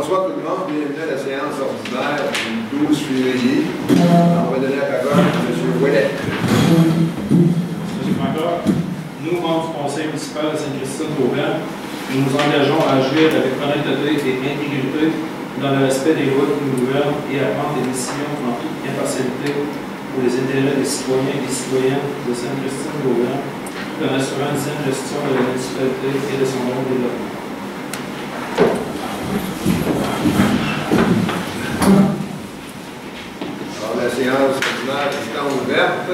Bonsoir tout le monde, bienvenue à la séance ordinaire du 12 février. On va donner la parole à M. Ouellet. M. Francoeur, nous, membres du Conseil municipal de Sainte-Christine-d'Auvergne, nous nous engageons à agir avec honnêteté et intégrité dans le respect des lois qui nous gouvernent et à prendre des décisions en toute impartialité pour les intérêts des citoyens et des citoyennes de Sainte-Christine-d'Auvergne, tout en assurant une saine gestion de la municipalité et de son bon développement. Alors, la séance ordinaire étant ouverte,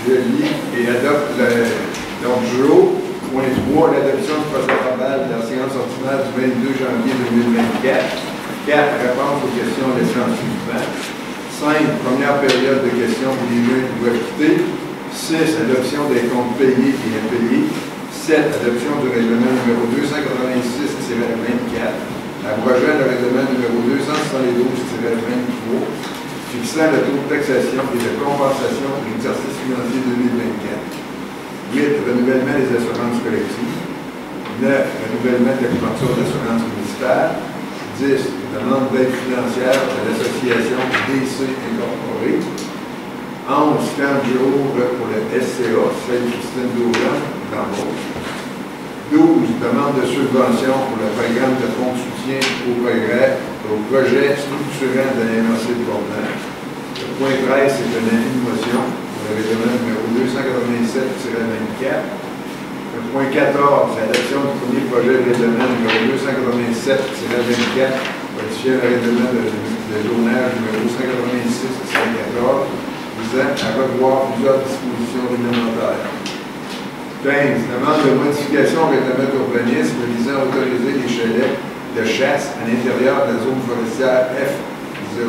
je lis et adopte l'ordre du jour. Point 3, l'adoption du procès-verbal de la séance ordinaire du 22 janvier 2024. 4, réponse aux questions laissées en suivant. 5, première période de questions pour les lieux qui doivent quitter. 6, adoption des comptes payés et impayés. 7, adoption du règlement numéro 286-24. Abrogeant le règlement numéro 272-23, fixant le taux de taxation et de compensation pour l'exercice financier 2024. 8, renouvellement des assurances collectives. 9, renouvellement de la couverture d'assurance municipale. 10, demande d'aide financière de l'association DC Incorporée. 11, 40 jours pour le SCA, Sainte-Christine-d'Auvergne, d'embauche. 12, demande de subvention pour le programme de fonds de soutien au projet structurant de la MRC de Portneuf. Le point 13, c'est un avis de motion pour le règlement numéro 287-24. Le point 14, c'est l'adoption du premier projet de règlement numéro 287-24, modifiant le règlement de zonage numéro 186-14, visant à revoir plusieurs dispositions réglementaires. 15, demande de modification au règlement d'urbanisme visant à autoriser les chalets de chasse à l'intérieur de la zone forestière F0-1.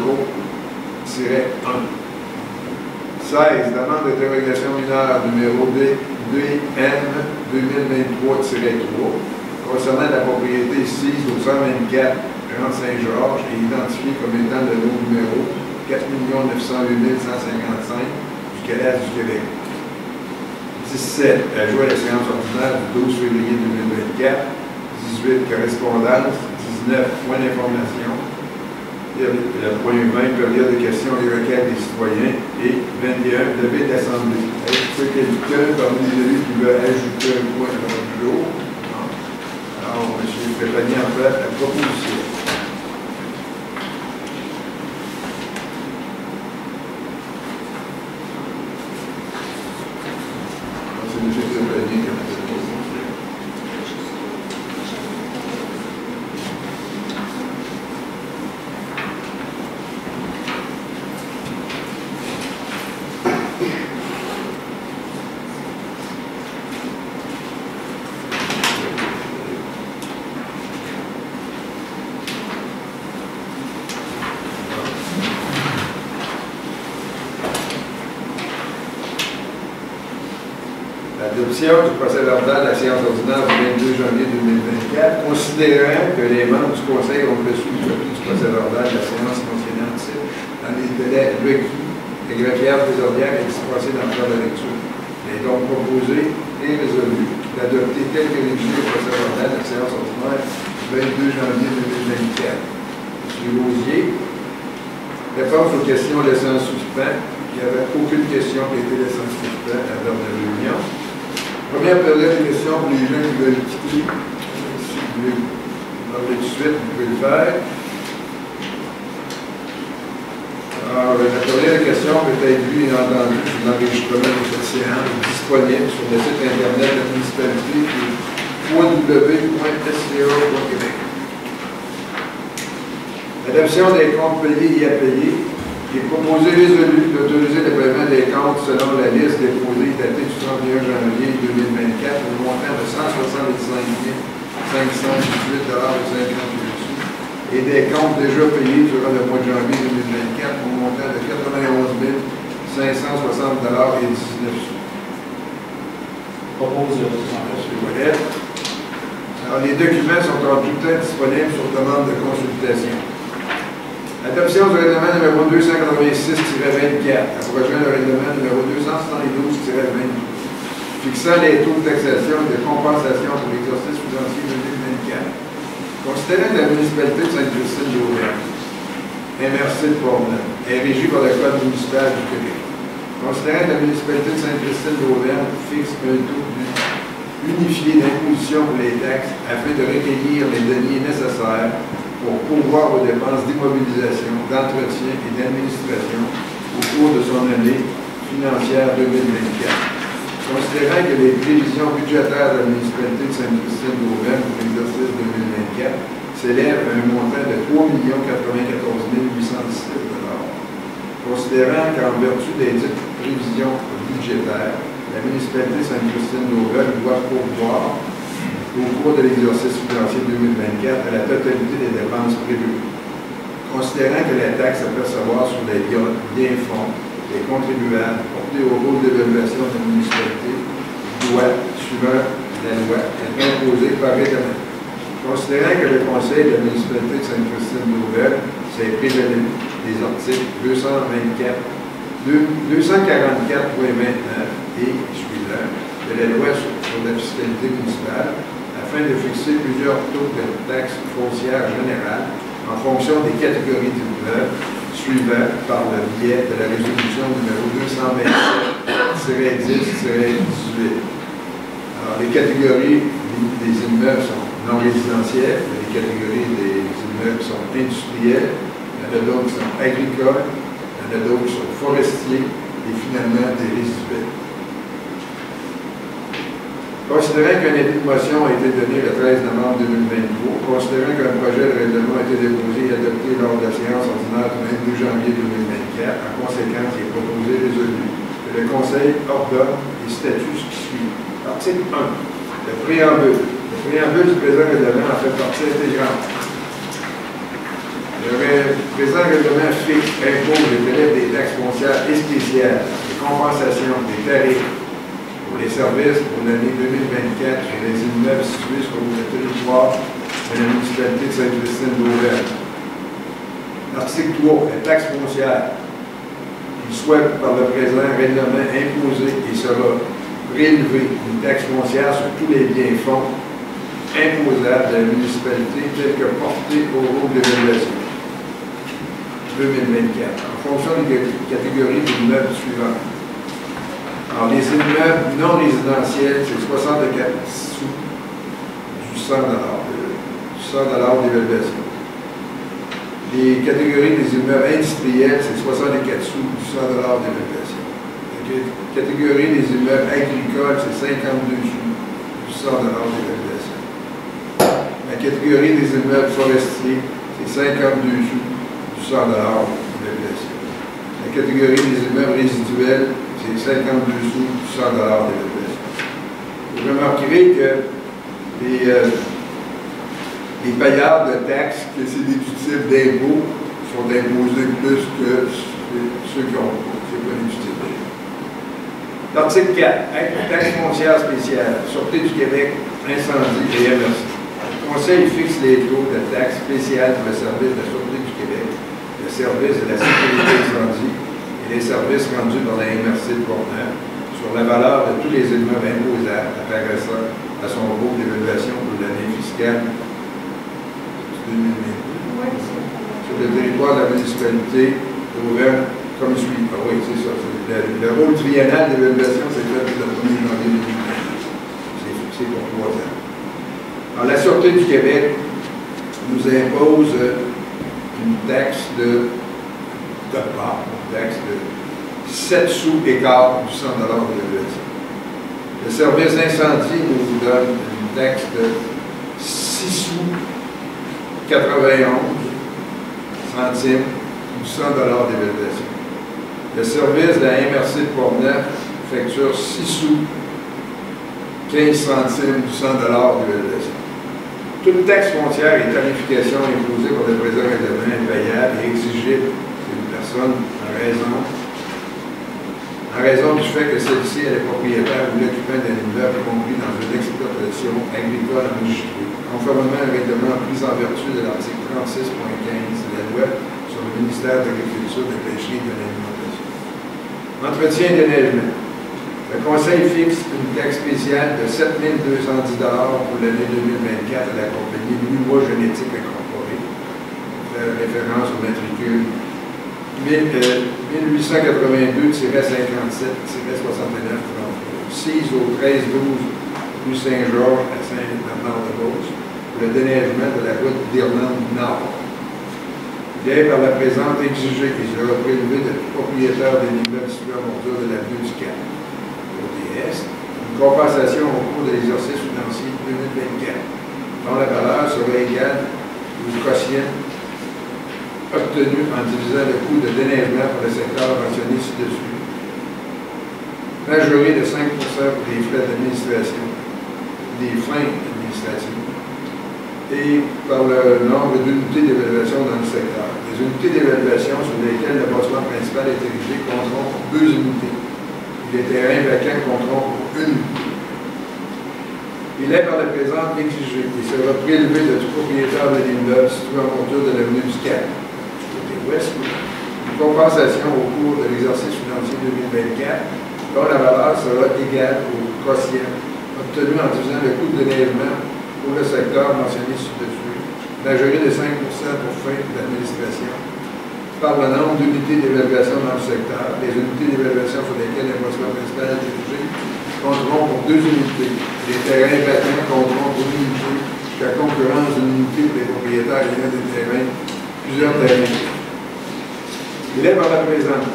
16, demande de dérogation mineure numéro DN 2023-3 concernant la propriété sise au 124 Grande Saint-Georges et identifiée comme étant le lot numéro 4 908 155 du Calais du Québec. 17, ajout à la séance ordinaire du 12 février 2024. 18, correspondance. 19, point d'information. Le point 20, période de questions et requêtes des citoyens. Et 21, levée d'assemblée. Est-ce que quelqu'un parmi les élus qui veut ajouter un point dans le jour? Non. Alors, M. Stéphanie en fait la proposition. L'adoption du procès-verbal de la séance ordinaire du 22 janvier 2024, considérant que les membres du Conseil ont reçu une copie du procès-verbal de la séance mentionnée dans les délais requis et greffière trésorière et dispensée dans le cadre de lecture. Il est donc proposé et résolu d'adopter tel que rédigé le procès-verbal de la séance ordinaire du 22 janvier 2024. M. Lausier, réponse aux questions laissées en suspens. Il n'y avait aucune question qui a été laissée en suspens à l'heure de la réunion. Première période de questions pour les gens qui veulent quitter. Si vous voulez parler tout de suite, vous pouvez le faire. Alors, la période de questions peut être vue et entendue sur l'enregistrement de cette séance disponible sur le site internet de la municipalité qui est www.sca.québec. L'adoption des comptes payés et impayés. Il est proposé résolu d'autoriser le paiement des comptes selon la liste déposée datée du 31 janvier 2024 au montant de 165 518,58 et des comptes déjà payés durant le mois de janvier 2024 au montant de 91 560,19 $. Propose Alors, les documents sont en tout temps disponibles sur demande de consultation. Adoption du règlement numéro 286-24, abrogeant le règlement numéro 272-22, fixant les taux de taxation et de compensation pour l'exercice financier 2024. Considérant que la municipalité de Sainte-Christine-d'Auvergne, MRC de Portneuf, est régie par le Code municipal du Québec. Considérant que la municipalité de Sainte-Christine-d'Auvergne fixe un taux unifié d'imposition pour les taxes afin de recueillir les données nécessaires pour pourvoir aux dépenses d'immobilisation, d'entretien et d'administration au cours de son année financière 2024. Considérant que les prévisions budgétaires de la municipalité de Sainte-Christine-d'Auvergne pour l'exercice 2024 s'élèvent à un montant de 3 094 817 $. Considérant qu'en vertu des dites prévisions budgétaires, la municipalité de Sainte-Christine-d'Auvergne doit pourvoir au cours de l'exercice financier 2024 à la totalité des dépenses prévues. Considérant que la taxe à percevoir sur les biens-fonds des contribuables portés au rôle d'évaluation de la municipalité doit, suivant la loi, être imposée par règlement. Considérant que le Conseil de la municipalité de Sainte-Christine-d'Auvergne s'est prévenu des articles 244.29 et suivants de la loi sur la fiscalité municipale afin de fixer plusieurs taux de taxes foncières générales en fonction des catégories d'immeubles suivant par le biais de la résolution numéro 227-10-18. Alors, les catégories des immeubles sont non résidentiels, les catégories des immeubles sont industriels, il y en a d'autres qui sont agricoles, il y en a d'autres qui sont forestiers et finalement des résiduels. Considérant qu'un avis de motion a été donné le 13 novembre 2023, considérant qu'un projet de règlement a été déposé et adopté lors de la séance ordinaire du 22 janvier 2024, en conséquence, il est proposé résolu que le Conseil ordonne les statuts qui suivent. Article 1. Le préambule. Le préambule du présent règlement en fait partie intégrante. Le présent règlement fixe, impose et prélève des taxes foncières et spéciales, des compensations, des tarifs pour les services pour l'année 2024 sur les immeubles situés sur le territoire de la municipalité de Sainte-Christine-d'Auvergne. L'article 3, la taxe foncière. Il souhaite par le présent règlement imposer et sera prélevé une taxe foncière sur tous les biens-fonds imposables de la municipalité tels que portés au rôle d'évaluation 2024 en fonction des catégories d'immeubles suivantes. Alors, les immeubles non résidentiels, c'est 64 sous du 100 $ d'évaluation. Les catégories des immeubles industriels, c'est 64 sous du 100 $ d'évaluation. La catégorie des immeubles agricoles, c'est 52 sous du 100 $ d'évaluation. La catégorie des immeubles forestiers, c'est 52 sous du 100 $ d'évaluation. La catégorie des immeubles résiduels, c'est 52 sous du 100 $ d'évaluation. Vous remarquerez que les payeurs de taxes, que c'est des types d'impôts, sont imposés plus que ceux qui ont c'est pas des types d'impôts. L'article 4, taxe foncière spéciale, Sûreté du Québec, incendie et MRC. Le Conseil fixe les taux de taxes spéciales pour le service de la Sûreté du Québec, le service de la sécurité incendie et les services rendus par la MRC de Portneuf sur la valeur de tous les immeubles imposables apparaissant à son groupe d'évaluation pour l'année fiscale 2022 sur le territoire de la municipalité d'Auvergne comme suit. Ah oui, c'est ça. Le rôle triennal d'évaluation, c'est fait le 1er janvier 2022. C'est fixé pour 3 ans. Alors, la Sûreté du Québec nous impose une taxe de part, une taxe de 7 sous écart du 100 $ d'évaluation. Le service incendie nous donne une taxe de 6 sous 91 centimes du 100 $ d'évaluation. Le service de la MRC de Portneuf facture 6 sous 15 centimes du 100 $ d'évaluation. Toute taxe foncière et tarification imposée par le présent règlement est payable et exigible d'une personne en raison du fait que celle-ci est le propriétaire ou l'occupant d'un immeuble compris dans une exploitation agricole enregistrée, conformément au règlement pris en vertu de l'article 36.15 de la loi sur le ministère de l'Agriculture, de la Pêcherie et de l'Alimentation. Entretien et déneigement. Le Le Conseil fixe une taxe spéciale de 7 210 $ pour l'année 2024 à la compagnie Luma Génétique Incorporée, référence au matricule 1882-57-69-33, 6 au 13-12 rue Saint-Georges à Saint-Bernard-de-Beauce, pour le déneigement de la route d'Irlande-Nord. Bien par la présente exigée qui sera prélevée de propriétaire de l'immeuble situé à bordure de l'avenue du Cap, ODS, une compensation au cours de l'exercice financier 2024, dont la valeur sera égale au quotient obtenu en divisant le coût de déneigement pour le secteur mentionné ci-dessus, majoré de 5 pour les frais d'administration, des fins administratives, et par le nombre d'unités d'évaluation dans le secteur. Les unités d'évaluation sur lesquelles le bâtiment principal est érigé compteront pour 2 unités. Les terrains vacants compteront pour 1 unité. Il est par la présente exigé et sera prélevé de tout propriétaire de l'immeuble situé en bordure de l'avenue du Cap, du côté ouest, une compensation au cours de l'exercice financier 2024, dont la valeur sera égale au quotient obtenu en divisant le coût de déneigement pour le secteur mentionné ci-dessus, majoré de 5 pour fin d'administration, par le nombre d'unités d'évaluation dans le secteur. Les unités d'évaluation sur lesquelles le bâtiment principal est érigé compteront pour 2 unités. Les terrains vacants compteront pour 1 unité, jusqu'à concurrence d'une unité pour les propriétaires ayant des terrains, plusieurs terrains. Il est par les présentes,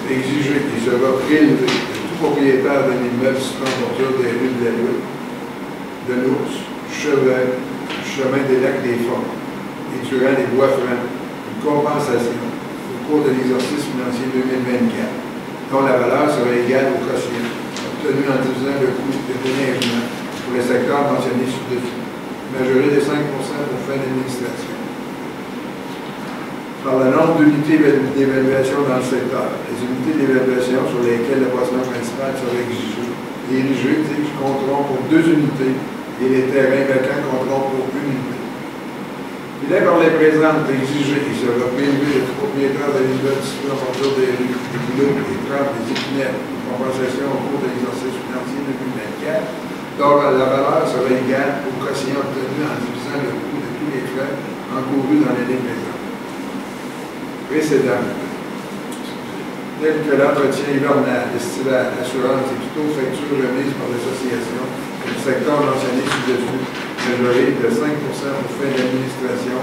exigé qu'il sera prélevé de tout propriétaire d'un immeuble situé en bordure des rues de la Lune, de l'Ours, Chevet, chemin des Lacs des Fonds, et durant les bois francs, une compensation au cours de l'exercice financier 2024, dont la valeur sera égale au quotient obtenu en divisant le coût de déneigement pour le secteur mentionné ci-dessus, majoré de 5 pour fin d'administration. Par le nombre d'unités d'évaluation dans le secteur, les unités d'évaluation sur lesquelles le bâtiment principal sera érigé compteront pour 2 unités et les terrains vacants compteront pour 1 unité. Il est par les présentes exigé et sera prélevé de tout propriétaire de l'immeuble situé en bordure des rues, des Boulots, des Trappes, des Épinètes, une compensation au cours de l'exercice financier 2024, dont la valeur sera égale au quotient obtenu en divisant le coût de tous les frais encourus dans l'année précédente, tel que l'entretien hivernal, estival, l'assurance et toute autre facture remise par l'association du secteur mentionné ci-dessus, majoré de 5 pour fin d'administration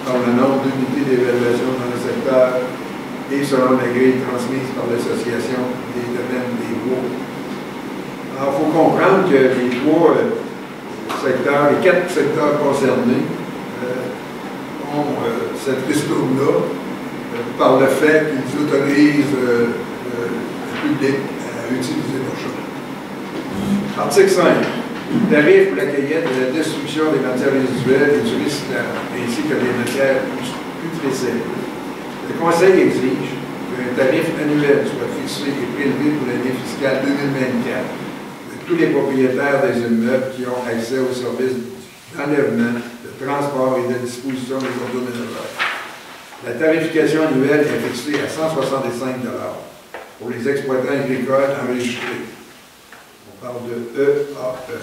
par le nombre d'unités d'évaluation dans le secteur et selon la grille transmise par l'association des domaines des bois. Alors, il faut comprendre que les 3 secteurs, les 4 secteurs concernés ont cette ristourne-là par le fait qu'ils autorisent le public à utiliser leur chemin. Article 5. Tarif pour la cueillette et la destruction des matières résiduelles et du recyclage, ainsi que des matières putrescentes. Le Conseil exige qu'un tarif annuel soit fixé et prélevé pour l'année fiscale 2024 de tous les propriétaires des immeubles qui ont accès aux services d'enlèvement, de transport et de disposition des ordures ménagères. La tarification annuelle est fixée à 165 $ pour les exploitants agricoles enregistrés. On parle de EAE.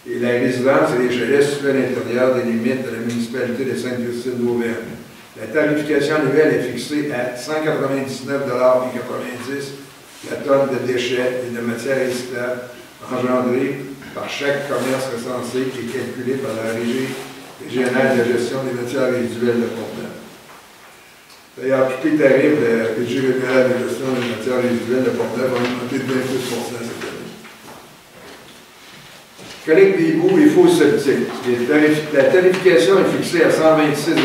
Et la résidence et les chalets situés à l'intérieur des limites de la municipalité de Sainte-Christine d'Auvergne. La tarification annuelle est fixée à 199,90 $ la tonne de déchets et de matières recyclables engendrés par chaque commerce recensé et calculé par la Régie régionale de la gestion des matières résiduelles de Portneuf. D'ailleurs, tous les tarifs de la Régie régionale de la gestion des matières résiduelles de Portneuf ont augmenté de 28 % cette année. Collecte des boues et fosses septiques. La tarification est fixée à 126 $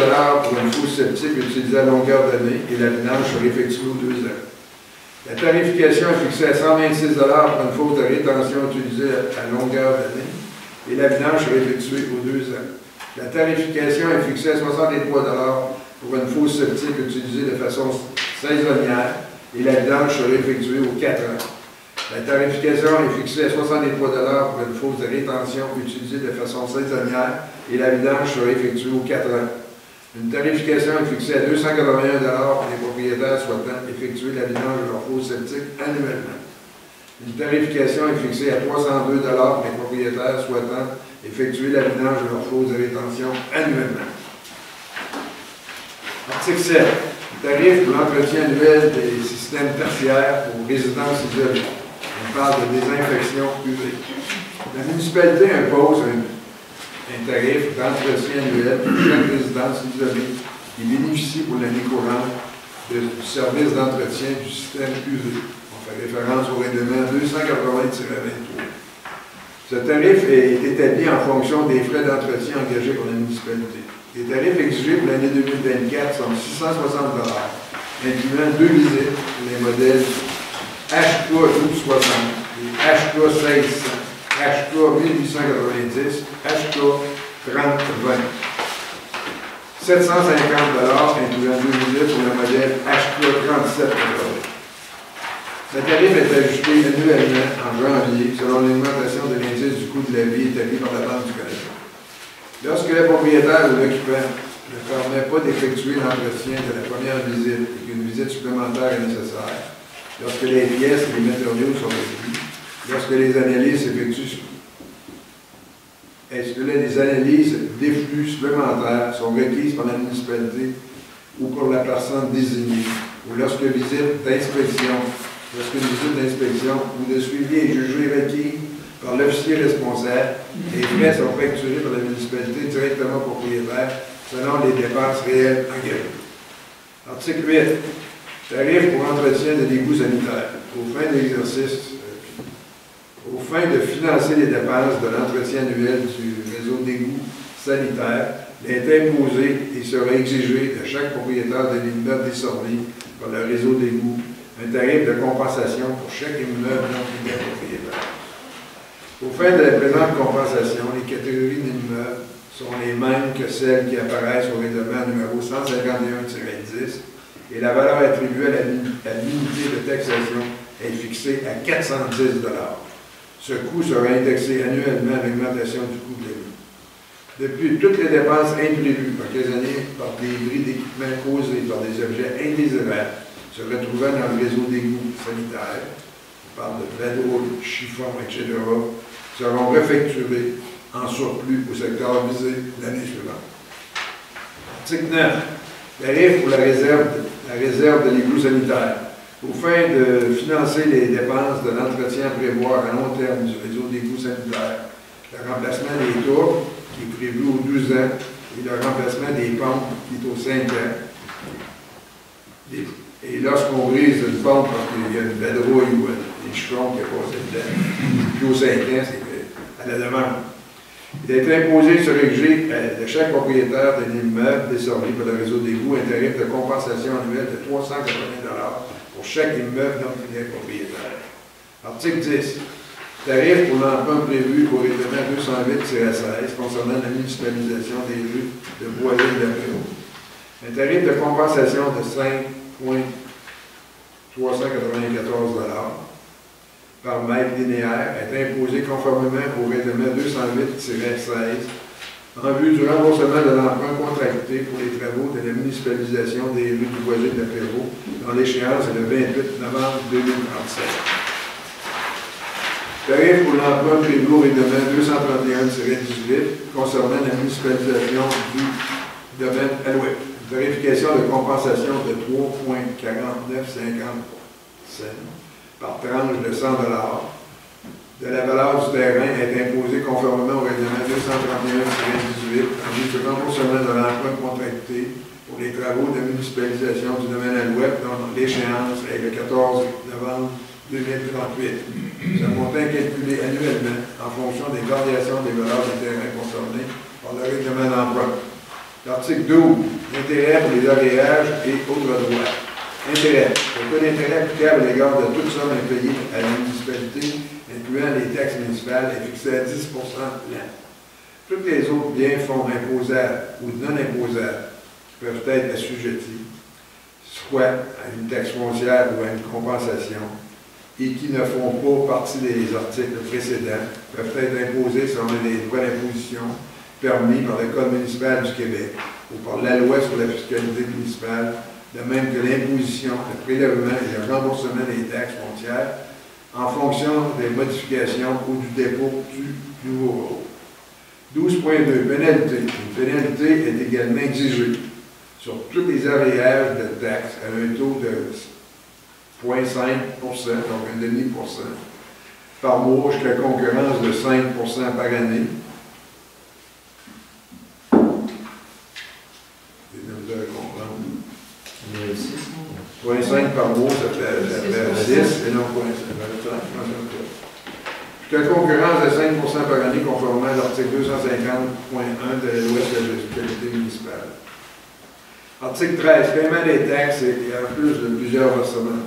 pour une fosse septique utilisée à longueur d'année et la vidange sera effectuée aux 2 ans. La tarification est fixée à 126 $ pour une fosse de rétention utilisée à longueur d'année et la vidange sera effectuée aux 2 ans. La tarification est fixée à 63 $ pour une fosse septique utilisée de façon saisonnière et la vidange sera effectuée aux 4 ans. La tarification est fixée à 63 $ pour une fosse de rétention utilisée de façon saisonnière et la vidange sera effectuée aux 4 ans. Une tarification est fixée à 281 $ pour les propriétaires souhaitant effectuer la vidange de leur fosse septique annuellement. Une tarification est fixée à 302 $ pour les propriétaires souhaitant effectuer la vidange de leurs fosses de rétention annuellement. Article 7. Tarif pour l'entretien annuel des systèmes tertiaires aux résidences isolées. On parle de désinfection UV. La municipalité impose un tarif d'entretien annuel pour chaque résidence isolée qui bénéficie pour l'année courante du service d'entretien du système UV. On fait référence au règlement 280-23. Ce tarif est établi en fonction des frais d'entretien engagés par la municipalité. Les tarifs exigés pour l'année 2024 sont 660 $, incluant 2 visites pour les modèles HK 1260 et HK 1600, HK 1890, HK 3020. 750 $, incluant 2 visites pour le modèle HK 3780. Le tarif est ajusté annuellement en janvier selon l'augmentation de l'indice du coût de la vie établi par la Banque du Canada. Lorsque le propriétaire ou l'occupant ne permet pas d'effectuer l'entretien de la première visite et qu'une visite supplémentaire est nécessaire, lorsque les pièces et les matériaux sont réduits, lorsque les analyses des flux supplémentaires sont requises par la municipalité ou pour la personne désignée, ou lorsqu'une visite d'inspection ou de suivi est jugée requise par l'officier responsable, les frais sont facturés par la municipalité directement au propriétaire selon les dépenses réelles engagées. Article 8. Tarif pour entretien de l'égouts sanitaire. Aux fins de financer les dépenses de l'entretien annuel du réseau d'égouts sanitaires, il est imposé et sera exigé de chaque propriétaire de l'immeuble desservi par le réseau d'égouts un tarif de compensation pour chaque immeuble non privé propriétaire. Aux fins de la présente compensation, les catégories d'immeubles sont les mêmes que celles qui apparaissent au règlement numéro 151-10 et la valeur attribuée à l'unité de taxation est fixée à 410 $. Ce coût sera indexé annuellement à l'augmentation du coût de la vie. De plus, toutes les dépenses imprévues occasionnées par des bris d'équipement causés par des objets indésirables se retrouvant dans le réseau d'égouts sanitaires, on parle de bedrolls, chiffons, etc., seront refacturés en surplus au secteur visé l'année suivante. Article 9. Tarif pour la réserve de l'égout sanitaire. Aux fins de financer les dépenses de l'entretien à prévoir à long terme du réseau d'égouts sanitaires, le remplacement des tours, qui est prévu aux 12 ans, et le remplacement des pompes, qui est aux 5 ans. Et lorsqu'on brise une pompe parce qu'il y a une bedrouille ou un chiffon qui est passé dedans, puis aux 5 ans, c'est à la demande. Il est imposé sur exigé de chaque propriétaire d'un immeuble desservi par le réseau d'égouts un tarif de compensation annuelle de 380 $ pour chaque immeuble non privé propriétaire. Article 10. Tarif pour l'emprunt prévu au règlement 208-16 concernant la municipalisation des rues de Boisville de Préau. Un tarif de compensation de 5,394 $ par mètre linéaire est imposé conformément au règlement 208-16 en vue du remboursement de l'emprunt contracté pour les travaux de la municipalisation des rues du Boisville de Préau dont l'échéance est le 28 novembre 2037. Tarif pour l'emprunt prévu au règlement 231-18 concernant la municipalisation du domaine Alouette. Une tarification de compensation de 3,4950 $ par tranche de 100 $ de la valeur du terrain est imposée conformément au règlement 231-18 en vue du remboursement de l'emprunt contracté pour les travaux de municipalisation du domaine Alouette dont l'échéance est le 14 novembre 2038. Ce montant est calculé annuellement en fonction des variations des valeurs des terrains concernés par le règlement d'emprunt. L'article 12. Intérêt pour les oreilleages et autres droits. Intérêt. Le taux d'intérêt applicable à l'égard de toutes sommes impayées à la municipalité, incluant les taxes municipales, est fixé à 10 % l'an. Tous les autres biens, fonds imposables ou non imposables peuvent être assujettis, soit à une taxe foncière ou à une compensation, et qui ne font pas partie des articles précédents, peuvent être imposés selon les droits d'imposition permis par le Code municipal du Québec ou par la loi sur la fiscalité municipale, de même que l'imposition, le prélèvement et le remboursement des taxes foncières en fonction des modifications ou du dépôt du nouveau rôle. 12.2. Pénalité. Une pénalité est également exigée sur tous les arrières de taxes à un taux de 0,5%, donc 1,5% par mois, jusqu'à concurrence de 5% par année. C'est de misère à comprendre. 0,5 par mois, ça fait 6 et non 0,5. Jusqu'à concurrence de 5% par année, conformément à l'article 250.1 de la loi sur la fiscalité municipale. Article 13. Paiement des taxes et en plus de plusieurs versements.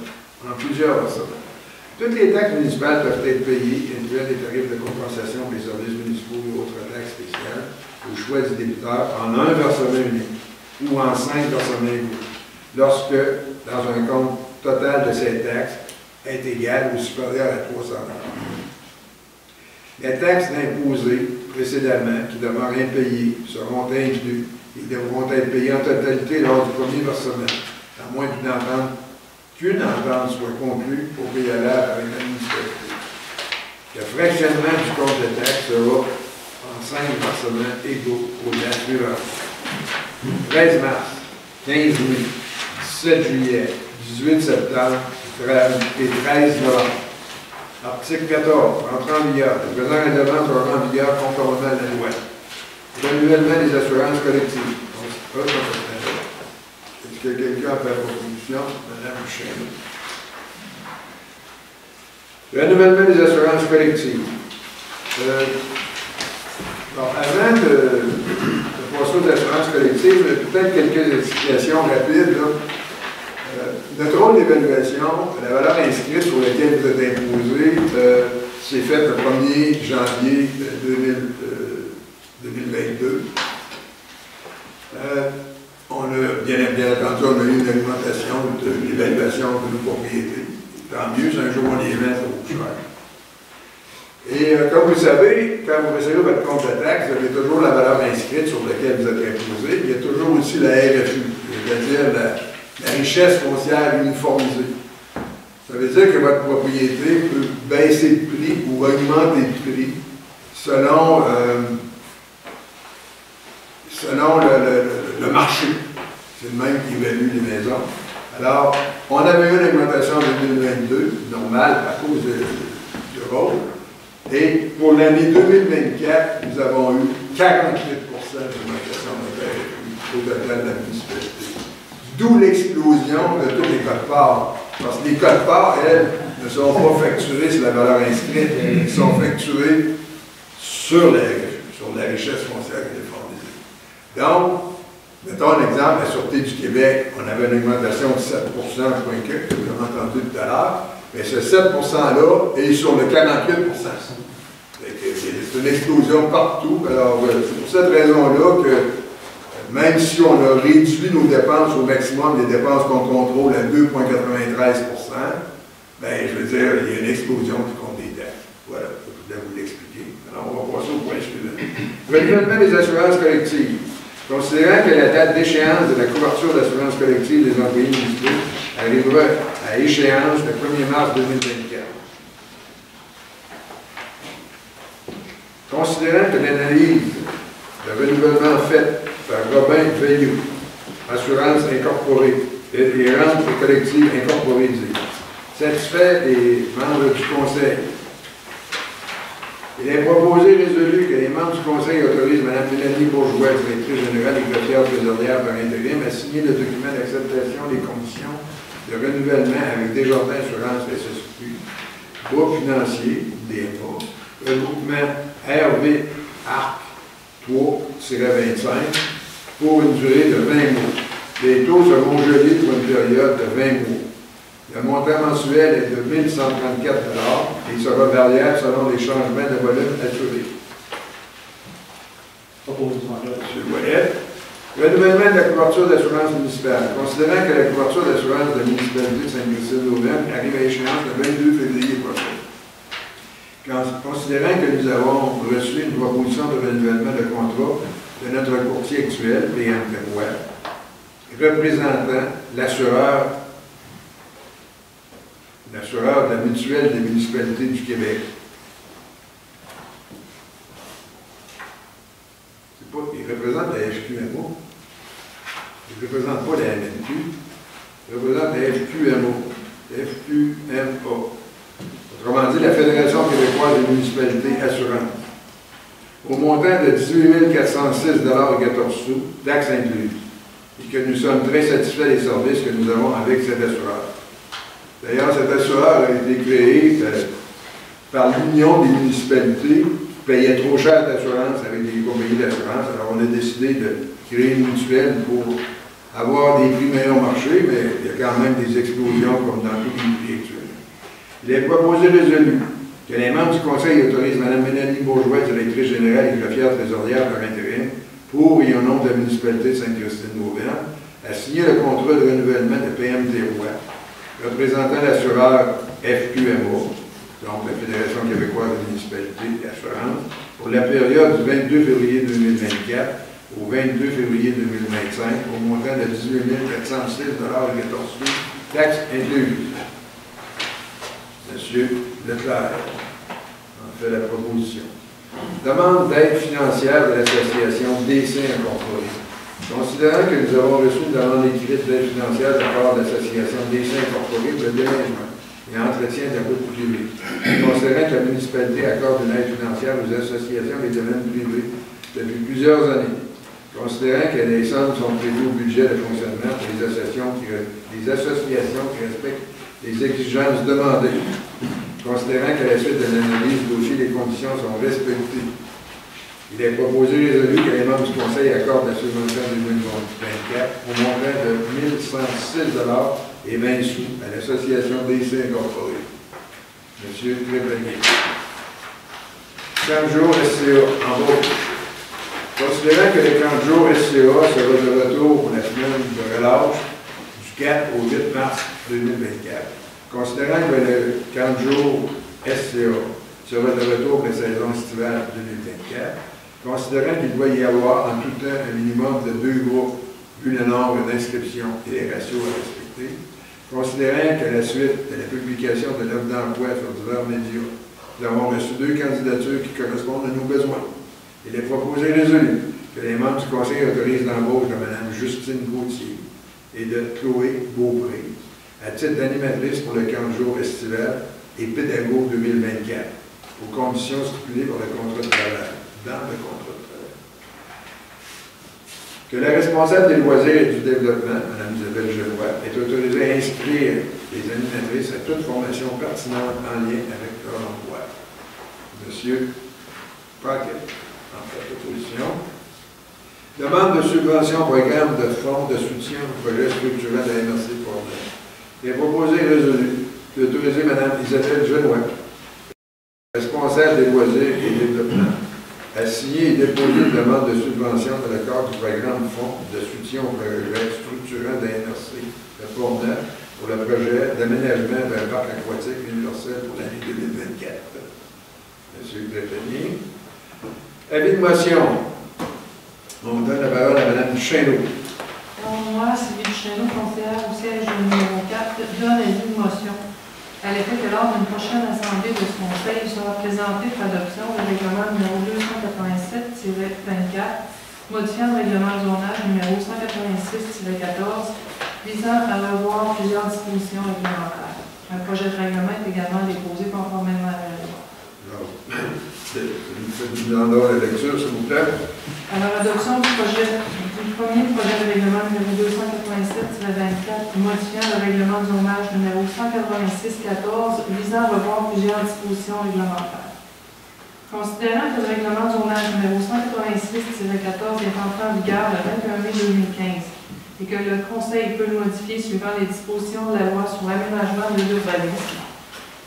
Toutes les taxes municipales peuvent être payées, incluant les tarifs de compensation pour les services municipaux et autres taxes spéciales, au choix du débiteur, en un versement unique ou en 5 versements égaux, lorsque, dans un compte total de ces taxes, est égal ou supérieur à 300 $. Les taxes imposées précédemment, qui demeurent impayées, seront incluses et devront être payées en totalité lors du premier versement, à moins qu'une entente soit conclue au préalable avec la municipalité. Le fractionnement du compte de taxes sera en 5 versements égaux aux dates suivantes. 13 mars, 15 mai, 17 juillet, 18 septembre et 13 novembre. Article 14. Entrée en vigueur. Le présent règlement sera en vigueur conformément à la loi. Renouvellement des assurances collectives. Est-ce que quelqu'un a fait la proposition? Madame Boucher. Renouvellement des assurances collectives. Avant de passer aux assurances collectives, peut-être quelques explications rapides. Là. Notre rôle d'évaluation, la valeur inscrite sur laquelle vous êtes imposé, c'est fait le 1er janvier 2022. On a, bien entendu, on a eu une augmentation de l'évaluation de nos propriétés. Tant mieux, c'est un jour on les met, ça vaut cher. Et comme vous le savez, quand vous recevez votre compte de taxe, vous avez toujours la valeur inscrite sur laquelle vous êtes imposé. Il y a toujours aussi la RFU, c'est-à-dire la richesse foncière uniformisée. Ça veut dire que votre propriété peut baisser de prix ou augmenter de prix selon le marché. C'est le même qui évalue les maisons. Alors, on avait eu une augmentation en 2022, normale à cause du rôle. Et pour l'année 2024, nous avons eu 48% d'augmentation de la RFU au total de la municipalité. D'où l'explosion de tous les codes-parts. Parce que les codes-parts, elles, ne sont pas facturées sur la valeur inscrite, elles sont facturées sur la richesse foncière uniformisée. Donc, mettons un exemple, la Sûreté du Québec, on avait une augmentation de 7%, que vous avez entendu tout à l'heure, mais ce 7%-là est sur le 48%. C'est une explosion partout. Alors, c'est pour cette raison-là que même si on a réduit nos dépenses au maximum, les dépenses qu'on contrôle à 2,93%, bien, je veux dire, il y a une explosion du compte des taxes. Voilà, je voulais vous l'expliquer. Alors, on va passer au point suivant. Renouvellement des assurances collectives. Considérant que la date d'échéance de la couverture d'assurance collective des employés municipaux arrivera à échéance le 1er mars 2024. Considérant que l'analyse de renouvellement faite par Robin Veilleux, Assurance Incorporée et Rentes collectives incorporées, satisfait les membres du Conseil. Il est proposé résolu que les membres du Conseil autorisent Mme Mélanie Bourgeois, directrice générale et greffière trésorière par intérim, à signer le document d'acceptation des conditions de renouvellement avec Desjardins Assurance SSQ, groupe financier, DMA, regroupement RV ARC 3-25 pour une durée de 20 mois. Les taux seront gelés pour une période de 20 mois. Le montant mensuel est de 1 134 $ et il sera variable selon les changements de volume assurés. Monsieur Ouellet. Renouvellement de la couverture d'assurance municipale. Considérant que la couverture d'assurance de la municipalité de Sainte-Christine-d'Auvergne arrive à échéance le 22 février prochain. Considérant que nous avons reçu une proposition de renouvellement de contrat de notre courtier actuel, PM représentant l'assureur l'assureur de la mutuelle des municipalités du Québec. Il représente la FQMO. Il ne représente pas la MNQ. Il représente la FQMO. FQMO. Autrement dit, la Fédération québécoise des municipalités assurantes. Au montant de 18 406,14 $, taxes incluses. Et que nous sommes très satisfaits des services que nous avons avec cet assureur. D'ailleurs, cet assureur a été créé par l'Union des municipalités qui payaient trop cher d'assurance avec des compagnies d'assurance. Alors, on a décidé de créer une mutuelle pour avoir des prix meilleurs marché, mais il y a quand même des explosions comme dans tous les prix actuels. Il est proposé résolu que les membres du Conseil autorisent Mme Mélanie Bourgeois, directrice générale et greffière trésorière par intérim, pour et au nom de la municipalité de Sainte-Christine-d'Auvergne, à signer le contrat de renouvellement de PMT Roy, représentant l'assureur FQMO, donc la Fédération québécoise des municipalités assurantes, pour la période du 22 février 2024 au 22 février 2025, au montant de 18 406,14 $, taxes incluses. Monsieur Leclerc en fait la proposition. Demande d'aide financière de l'association DC Incorporée. Considérant que nous avons reçu une demande écrite d'aide financière de la part de l'association DC Incorporée pour le déménagement et entretien de la route privée, considérant que la municipalité accorde une aide financière aux associations des domaines privés depuis plusieurs années, considérant que les sommes sont prévues au budget de fonctionnement pour les associations qui respectent les exigences demandées, considérant qu'à la suite de l'analyse du dossier, les conditions sont respectées. Il est proposé résolu que les membres du Conseil accordent la subvention 2024 au montant de 1 106,20 $ à l'association DC Incorporée. Monsieur Trépanier. 15 jours SCA en route. Considérant que les 30 jours SCA seront de retour pour la semaine de relâche du 4 au 8 mars 2024. Considérant que le 40 jours SCA sera de retour pour la saison estivale 2024, considérant qu'il doit y avoir en tout temps un minimum de 2 groupes, vu le nombre d'inscriptions et les ratios à respecter, considérant qu'à la suite de la publication de l'offre d'emploi sur divers médias, nous avons reçu 2 candidatures qui correspondent à nos besoins. Il est proposé résolu que les membres du Conseil autorisent l'embauche de Mme Justine Gauthier et de Chloé Beaupré à titre d'animatrice pour le 15 jours estival et pédagogue 2024, aux conditions stipulées par le contrat de travail, dans le contrat de travail. Que la responsable des loisirs et du développement, Mme Isabelle Genois, est autorisée à inscrire les animatrices à toute formation pertinente en lien avec leur emploi. Monsieur Paquet, en fait proposition. Demande de subvention programme de fonds de soutien au projet structurant de la MRC Portneuf. Il est proposé et résolu d'autoriser Mme Isabelle Genois, responsable des loisirs et développement, à signer et déposer une demande de subvention dans le cadre du programme fonds de soutien au projet structurant de la MRC de Portneuf pour le projet d'aménagement d'un parc aquatique universel pour l'année 2024. Monsieur Greffenier. Avis de motion. On donne la parole à Mme Duchesneau. Moi, Sylvie Duchesneau, conseillère au siège numéro 4, donne avis de motion à l'effet que lors d'une prochaine assemblée de ce conseil, il sera présenté pour adoption le règlement numéro 287-24, modifiant le règlement de zonage numéro 186-14, visant à revoir plusieurs dispositions réglementaires. Un projet de règlement est également déposé conformément à la loi. Nous demandons la lecture, s'il vous plaît. Alors, adoption du premier projet de règlement numéro 287-24, modifiant le règlement de zonage numéro 186-14, visant à revoir plusieurs dispositions réglementaires. Considérant que le règlement de zonage numéro 186-14 est entré en vigueur le 21 mai 2015 et que le Conseil peut le modifier suivant les dispositions de la loi sur l'aménagement de l'urbanisme,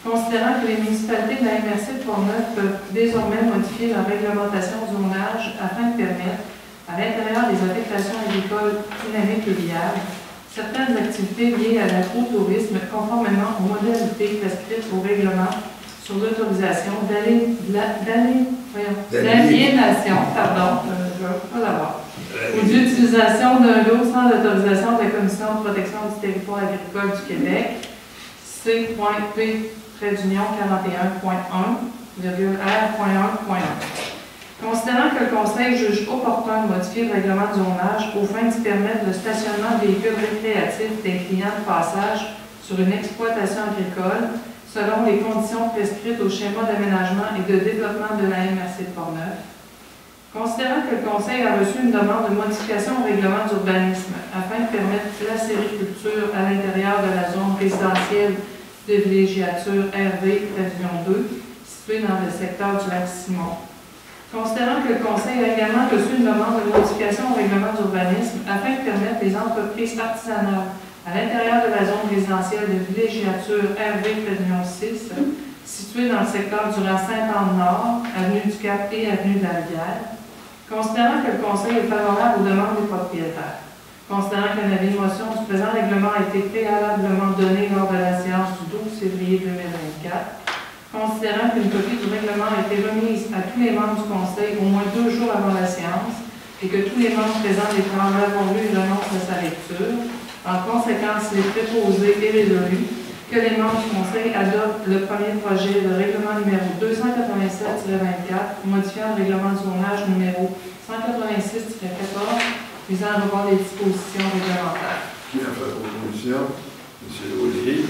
considérant que les municipalités de la MRC de Portneuf peuvent désormais modifier leur réglementation de zonage afin de permettre, à l'intérieur des affectations agricoles dynamiques et viables, certaines activités liées à l'agrotourisme conformément aux modalités prescrites au règlement sur l'autorisation d'aliénation, ou d'utilisation d'un lot sans l'autorisation de la Commission de protection du territoire agricole du Québec. C.P.41.1,R.1.1. Considérant que le Conseil juge opportun de modifier le règlement de zonage aux fins d'y permettre le stationnement de véhicules récréatifs des clients de passage sur une exploitation agricole selon les conditions prescrites au schéma d'aménagement et de développement de la MRC de Portneuf. Considérant que le Conseil a reçu une demande de modification au règlement d'urbanisme afin de permettre la sériculture à l'intérieur de la zone résidentielle de villégiature RV Pavillon 2, située dans le secteur du lac Simon. Considérant que le Conseil a également reçu une demande de modification au règlement d'urbanisme afin de permettre les entreprises artisanales à l'intérieur de la zone résidentielle de villégiature RV Pavillon 6, située dans le secteur du rang Sainte-Anne-Nord, avenue du Cap et avenue de la Rivière. Considérant que le Conseil est favorable aux demandes des propriétaires. Considérant qu'un avis de motion du présent règlement a été préalablement donné lors de la séance du 12 février 2024. Considérant qu'une copie du règlement a été remise à tous les membres du Conseil au moins 2 jours avant la séance et que tous les membres présents déclarant l'avoir lu renoncent à sa lecture, en conséquence, il est préposé et résolu que les membres du Conseil adoptent le premier projet de règlement numéro 287-24, modifiant le règlement de zonage numéro 186-14, visant à revoir les dispositions réglementaires. Qui a fait la proposition? M. Laudier.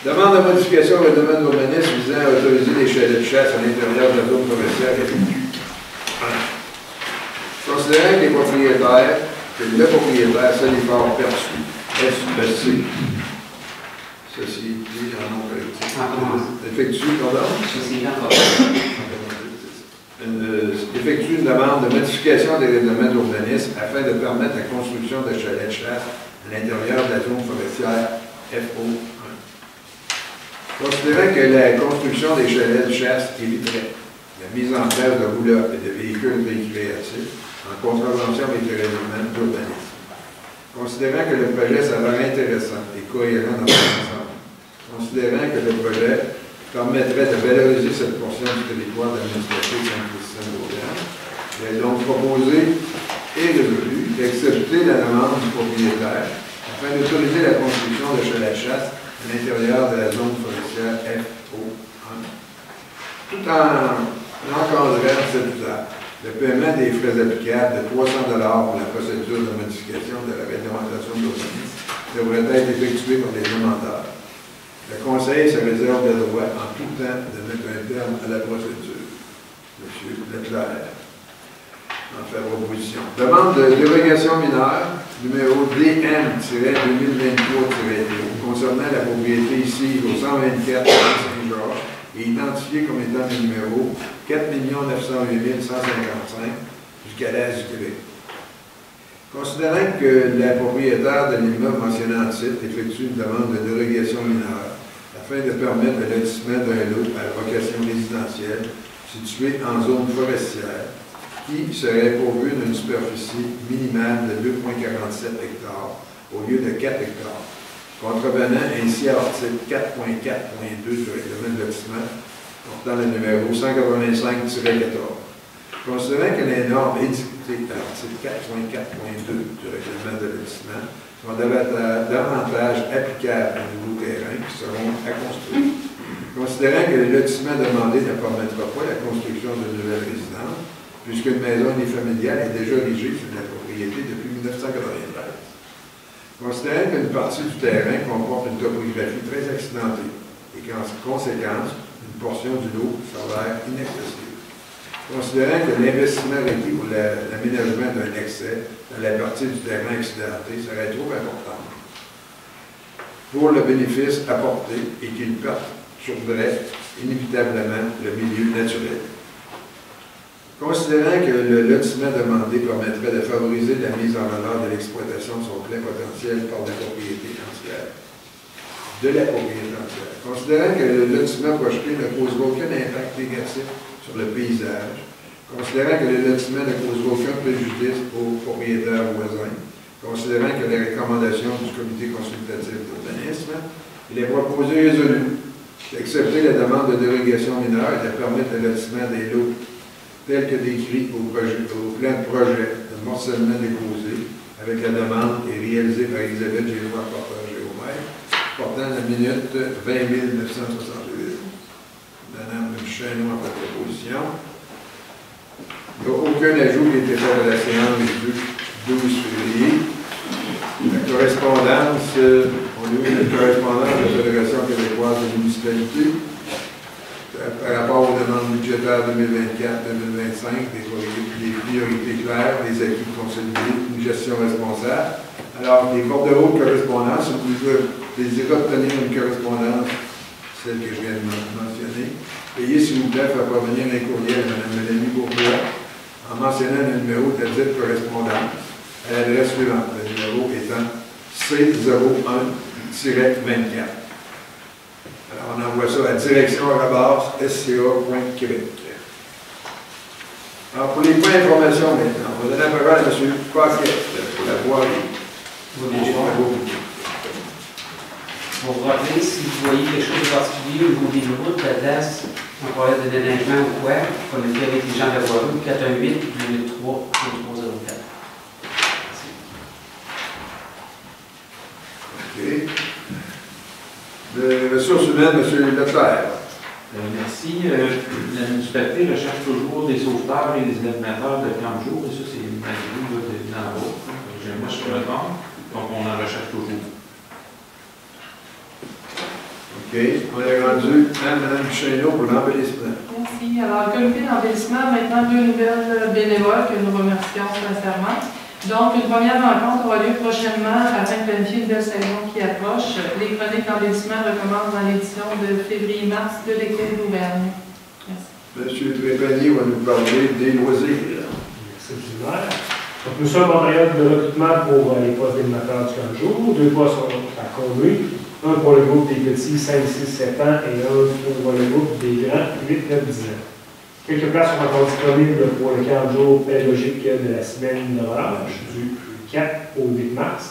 Demande de modification au règlement d'urbanisme visant à autoriser les chalets de chasse à l'intérieur de la zone commerciale FQ. Considérant que le propriétaire Solifort perçu, SEC, Société en nom collectif, effectue une demande de modification des règlements d'urbanisme afin de permettre la construction de chalets de chasse à l'intérieur de la zone forestière FO1. Considérant que la construction des chalets de chasse éviterait la mise en place de roulottes et de véhicules récréatifs en contravention avec le règlement d'urbanisme. Considérant que le projet s'avère intéressant et cohérent dans son ensemble. Considérant que le projet permettrait de valoriser cette portion du territoire d'administration de Saint-Christian-d'Auvergne, il est donc proposé et résolu d'accepter la demande du propriétaire afin d'autoriser la construction de chalets de chasse à l'intérieur de la zone forestière FO1, tout en encadrant cet usage. Le paiement des frais applicables de 300 $ pour la procédure de modification de la réglementation de l'urbanisme devrait être effectué par les demandeurs. Le Conseil se réserve le droit en tout temps de mettre un terme à la procédure. M. Leclerc en fait proposition. Demande de dérogation mineure numéro DM-2023-2 concernant la propriété ici au 124 Saint-Georges et identifié comme étant le numéro 4 908 155 jusqu'à l'Est du Québec. Considérant que la propriétaire de l'immeuble mentionné en titre effectue une demande de dérogation mineure afin de permettre le lotissement d'un lot à vocation résidentielle situé en zone forestière qui serait pourvu d'une superficie minimale de 2,47 hectares au lieu de 4 hectares, contrevenant ainsi à l'article 4.4.2 du règlement de lotissement portant le numéro 185-14. Considérant que les normes édictées à l'article 4.4.2 du règlement de lotissement sont davantage applicables aux nouveaux terrains qui seront à construire. Considérant que le lotissement demandé ne permettra pas la construction de nouvelles résidences, puisqu'une maison unifamiliale est déjà érigée sur la propriété depuis 1993. Considérant qu'une partie du terrain comporte une topographie très accidentée et qu'en conséquence, une portion du lot s'avère inaccessible. Considérant que l'investissement requis pour l'aménagement d'un excès dans la partie du terrain accidenté serait trop important pour le bénéfice apporté et qu'il perturberait inévitablement le milieu naturel. Considérant que le lotissement demandé permettrait de favoriser la mise en valeur de l'exploitation de son plein potentiel par la propriété entière. Considérant que le lotissement projeté ne causera aucun impact négatif sur le paysage, considérant que le lotissement ne causera aucun préjudice aux propriétaires voisins, considérant que les recommandations du comité consultatif d'urbanisme, il est proposé et résolu d'accepter la demande de dérogation mineure et de permettre le lotissement des lots tels que décrits au plan de projet de morcellement déposé avec la demande et réalisée par Elisabeth Génois, porteur géomètre, portant la minute 20 968. Madame Chesneau a fait proposition. Il n'y a aucun ajout qui a été fait à la séance du 12 février. La correspondance, on a eu une correspondance de la Fédération québécoise de municipalité par rapport aux demandes budgétaires 2024-2025, des priorités claires, des acquis consolidés, une gestion responsable. Alors, les bordereaux de correspondance, vous désirez obtenir une correspondance, celle que je viens de mentionner. Veuillez, s'il vous plaît, faire parvenir un courriel à Mme Mélanie Bourgeois en mentionnant le numéro de la dite correspondance à l'adresse suivante, le numéro étant C01-24. Alors, on envoie ça à direction@sca.québec. Alors, pour les points d'information maintenant, on va donner la parole à M. Paquet pour la voirie. Bonsoir. Pour vous rappeler, si vous voyez quelque chose de particulier au niveau des routes, la DAS, un problème de déneigement ou quoi, communiquez avec les gens de la voirie, 418-883-2304. OK. Les ressources humaines, M. Leclerc. Merci. La municipalité recherche toujours des sauveteurs et des animateurs de camp de jour, et ça, c'est une magie dans la route. Moi, je me trompe, donc on en recherche toujours. OK. On est rendu à Mme Chesneau pour l'embellissement. Merci. Alors, le comité d'embellissement a maintenant 2 nouvelles bénévoles que nous remercions sincèrement. Donc, une première rencontre aura lieu prochainement afin de planifier une belle saison qui approche. Les chroniques d'embellissement recommencent dans l'édition de février-mars de l'école d'Auvergne. Merci. M. Trépanier va nous parler des loisirs. Merci, M. le maire. Donc, nous sommes en période de recrutement pour les postes d'animateurs du camp de jour. 2 postes sont à combler. Un pour le groupe des petits 5, 6, 7 ans et un pour le groupe des grands 8, 9, 10 ans. Quelques places sont encore disponibles pour le camp de jour pédagogique de la semaine de relâche du 4 au 8 mars.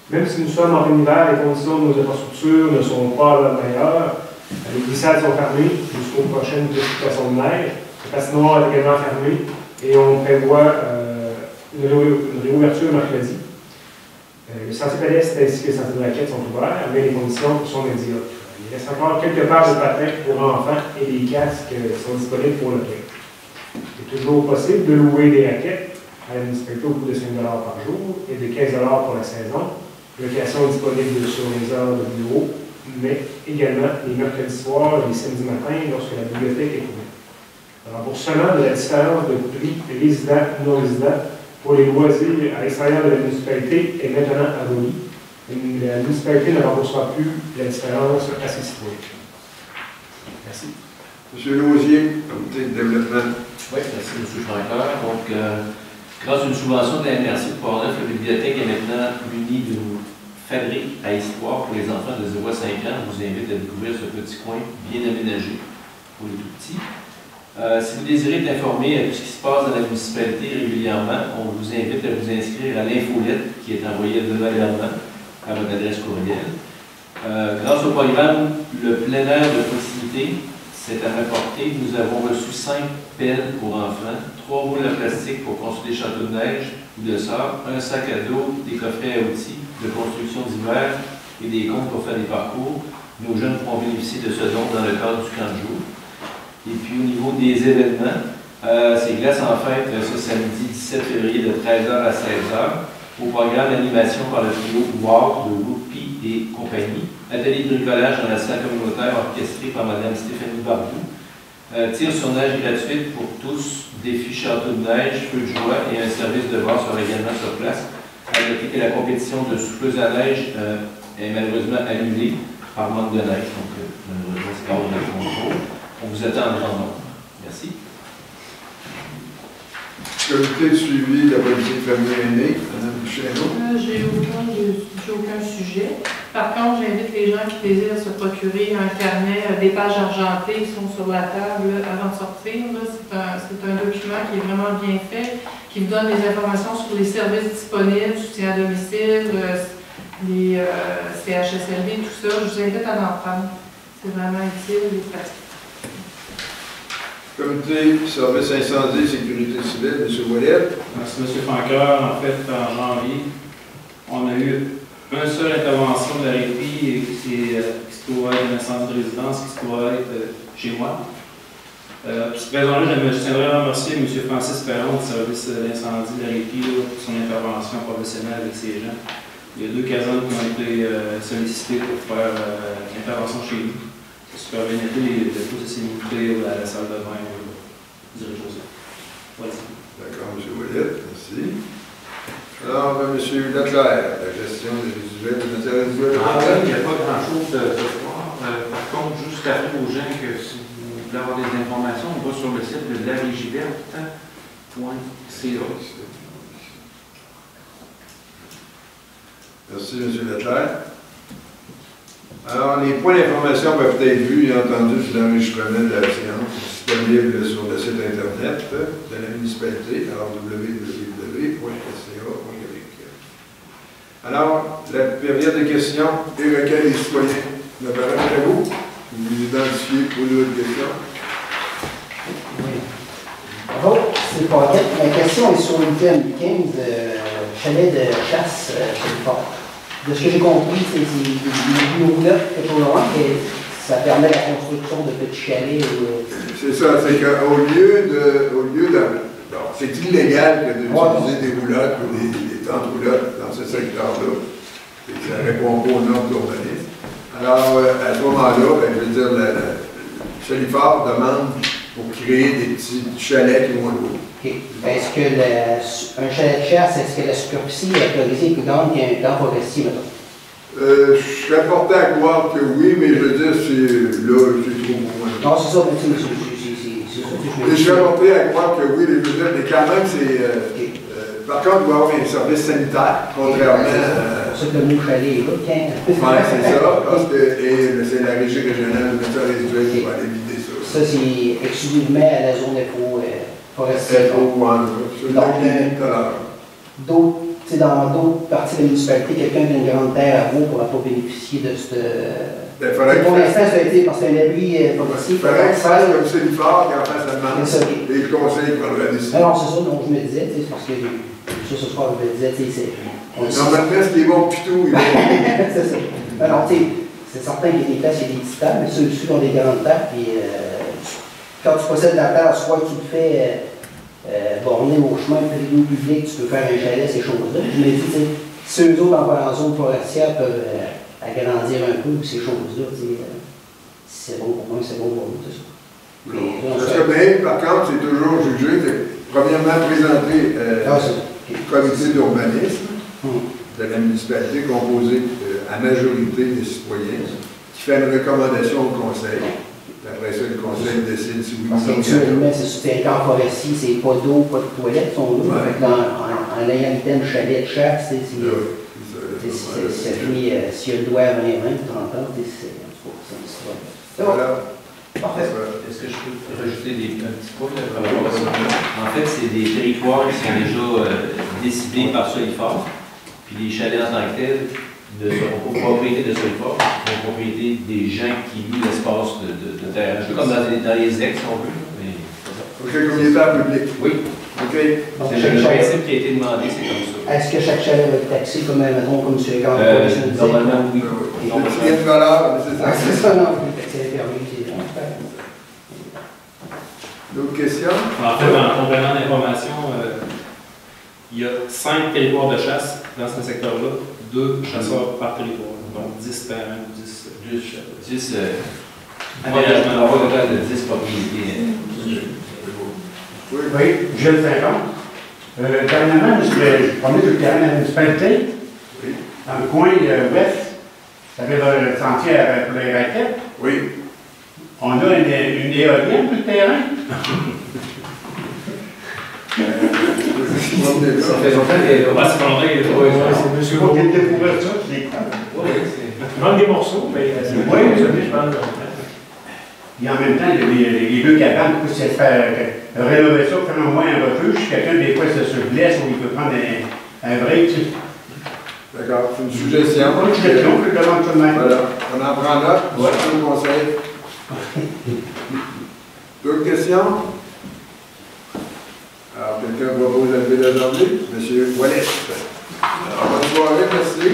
Même si nous sommes en plein hiver, les conditions de nos infrastructures ne sont pas les meilleures. Les glissades sont fermées jusqu'aux prochaines précipitations de neige. Le patinoire est également fermé et on prévoit une réouverture mercredi. Le sentier pédestre ainsi que le sentier de raquette sont ouverts, mais les conditions sont médiocres. Il reste encore quelques paires de patins pour enfants et des casques sont disponibles pour le prêt. Il est toujours possible de louer des raquettes à la municipalité au coût de 5 $ par jour et de 15 $ pour la saison. Location est disponible sur les heures de bureau, mais également les mercredis soirs et les samedis matins lorsque la bibliothèque est ouverte. Alors, pour seulement de la différence de prix résident-non-résident pour les loisirs à l'extérieur de la municipalité est maintenant abolie. La municipalité ne remboursera plus la différence à ses citoyens. Merci. M. Lausier, comité de développement. Oui, merci M. Franqueur. Donc, grâce à une subvention de la MRC de Port-Neuf, la bibliothèque est maintenant munie d'une fabrique à histoire pour les enfants de 0 à 5 ans. Je vous invite à découvrir ce petit coin bien aménagé pour les tout-petits. Si vous désirez être informé à tout ce qui se passe dans la municipalité régulièrement, on vous invite à vous inscrire à l'infolette qui est envoyée régulièrement à votre adresse courriel. Grâce au programme Le plein air de proximité, c'est à ma portée. Nous avons reçu 5 pelles pour enfants, 3 roules à plastique pour construire des châteaux de neige ou de sable, un sac à dos, des coffrets à outils de construction d'hiver et des comptes pour faire des parcours. Nos jeunes pourront bénéficier de ce don dans le cadre du camp de jour. Et puis au niveau des événements, c'est Glace en fête ce samedi 17 février de 13h à 16h. Au programme d'animation par le trio Wow de Whoopi et compagnie. Atelier de bricolage dans la salle communautaire orchestrée par Mme Stéphanie Barbou. Tir sur neige gratuite pour tous, défi château de neige, feu de joie et un service de bar sera également sur place. À noter que la compétition de souffleuse à neige est malheureusement annulée par manque de neige. Donc, malheureusement, c'est hors de contrôle. On vous attend en grand nombre. Merci. Comité de suivi de la politique famille aînée, Mme Chesneau. J'ai aucun sujet. Par contre, j'invite les gens qui désirent se procurer un carnet, des pages argentées qui sont sur la table avant de sortir. C'est un document qui est vraiment bien fait, qui vous donne des informations sur les services disponibles, soutien à domicile, les CHSLD, tout ça. Je vous invite à en prendre. C'est vraiment utile et pratique. Comité service incendie et sécurité civile, M. Ouellet. Merci, M. Franqueur. En fait, en janvier, on a eu une seule intervention de la régie qui se trouve être une naissance de résidence, qui se trouve être chez moi. Puis ce présent-là, je tiendrais à remercier M. Francis Perron du service d'incendie de la régie pour son intervention professionnelle avec ces gens. Il y a 2 casernes qui ont été sollicitées pour faire l'intervention chez nous. C'est super bien été, de tous ces militaires à la salle de bain, dirige José. Voilà. D'accord, M. Ouellet, merci. Alors, M. Leclerc, la gestion des résiduels, des matières résiduelles. En fait, il n'y a pas grand-chose ce soir. Par contre, juste rappeler aux gens que si vous voulez avoir des informations, on va sur le site de larigiverte.ca. Merci, M. Leclerc. Alors, les points d'information peuvent être vus et entendus sur l'enregistrement de la séance disponible sur le site Internet de la municipalité, alors www.sca.org. Alors, la période de questions et recueil des citoyens. La parole est à vous. Vous vous identifiez pour votre question. Oui. Bonjour, c'est Paquette. Ma question est sur le thème 15, chalet de chasse chez le fort. De ce que j'ai compris, c'est des roulottes que pour le moment, ça permet la construction de petits chalets. C'est ça, c'est qu'au lieu de. Bon, c'est illégal d'utiliser des roulottes ou des tentes roulottes dans ce secteur-là. Et ça ne répond pas aux normes d'urbanisme. Alors, à ce moment-là, je veux dire, le Chalifort demande pour créer des petits chalets qui vont louer. Okay. Est-ce que un chalet de chasse, est-ce que la superficie est autorisée plus grande qu'un camp forestier, maintenant? Je serais porté à croire que oui, mais je veux dire, c'est trop loin. Non, c'est ça, mais c'est ça que je serais porté à croire que oui, mais quand même, c'est. Par contre, il doit y avoir un service sanitaire, contrairement à. C'est pour ça que le mot chalet est là, oui, c'est ça, parce que c'est la régie régionale de matières résiduelles qui va aller vider ça. Ça, c'est exclusivement à la zone forestière. Dans d'autres parties de la municipalité, quelqu'un qui a une grande terre à vous ne pourra pas bénéficier de ce. Pour l'instant, ça a été parce qu'un abri forestier. Il faudrait que ça fasse comme Chalifort qui en fasse la demande. Et le conseil prendra la décision. Alors, c'est ça dont je me disais, c'est parce que ce soir, je me disais, c'est. Normalement, ce qui est bon pitou, il est bon. C'est ça. Alors, c'est certain qu'il y a des places, il y a des petites tables, mais ceux-ci ont des grandes tables, puis quand tu possèdes la terre, soit tu te fais borner au chemin privé public, tu peux faire un chalet, ces choses-là. Je me dis, si eux autres, en zone forestière, peuvent agrandir un peu ces choses-là, c'est bon pour moi, c'est bon pour nous, c'est ça. Parce que bien, par contre, c'est toujours jugé, premièrement, présenter le comité d'urbanisme de la municipalité composé à majorité des citoyens, qui fait une recommandation au conseil. Après ça, le conseil décide si oui ou non. Actuellement, c'est un camp forestier, c'est pas d'eau, pas de toilettes, sont d'eau. En ayant le thème chalet de chasse, ça finit, s'il y a le doigt à 20, 30 ans, c'est voilà. Parfait. Est-ce que je peux rajouter un petit point par rapport à ça? En fait, c'est des territoires qui sont déjà décidés par Chalifort, puis les chalets en tant que tels ne seront pas propriété de Chalifort, mais propriété des gens qui louent l'espace de terrain. Un peu comme dans les ex, si on veut. Mais OK, communautaire public. Oui. OK. C'est le principe qui a été demandé, c'est comme ça. Est-ce que chaque chalet va être taxé comme, mettons, comme sur les camps normalement, oui. C'est une valeur, mais c'est ça. C'est ça, non, c'est permis. D'autres questions? En fait, en complément d'information, il y a 5 territoires de chasse dans ce secteur-là, 2 chasseurs par territoire, donc 10 terrains, 10 aménagements. On va avoir total de 10 propriétés. Oui, Gilles 50. Dernièrement, je promenais sur le terrain de la municipalité, dans le coin ouest, ça avait le sentier pour les raquettes. Oui. On a une éolienne sur le terrain. Ça fait longtemps qu'il est là. C'est longtemps qu'il est là. C'est monsieur Il faut qu'il découvre ça, je les prends. Oui, Il manque des morceaux, mais c'est Oui, je pense. Et en même temps, il y a les deux cabanes, pour essayer de faire rénover ça, faire au moins un refuge. Quelqu'un, des fois, se blesse ou il peut prendre un break. Tu sais. D'accord, c'est une suggestion. Une suggestion, je le demande tout de même. Voilà, on en prend note, on Ouais. se le conseil. D'autres questions? Alors, quelqu'un propose à lever la journée? Monsieur Ouellet. Alors, bonne soirée, merci.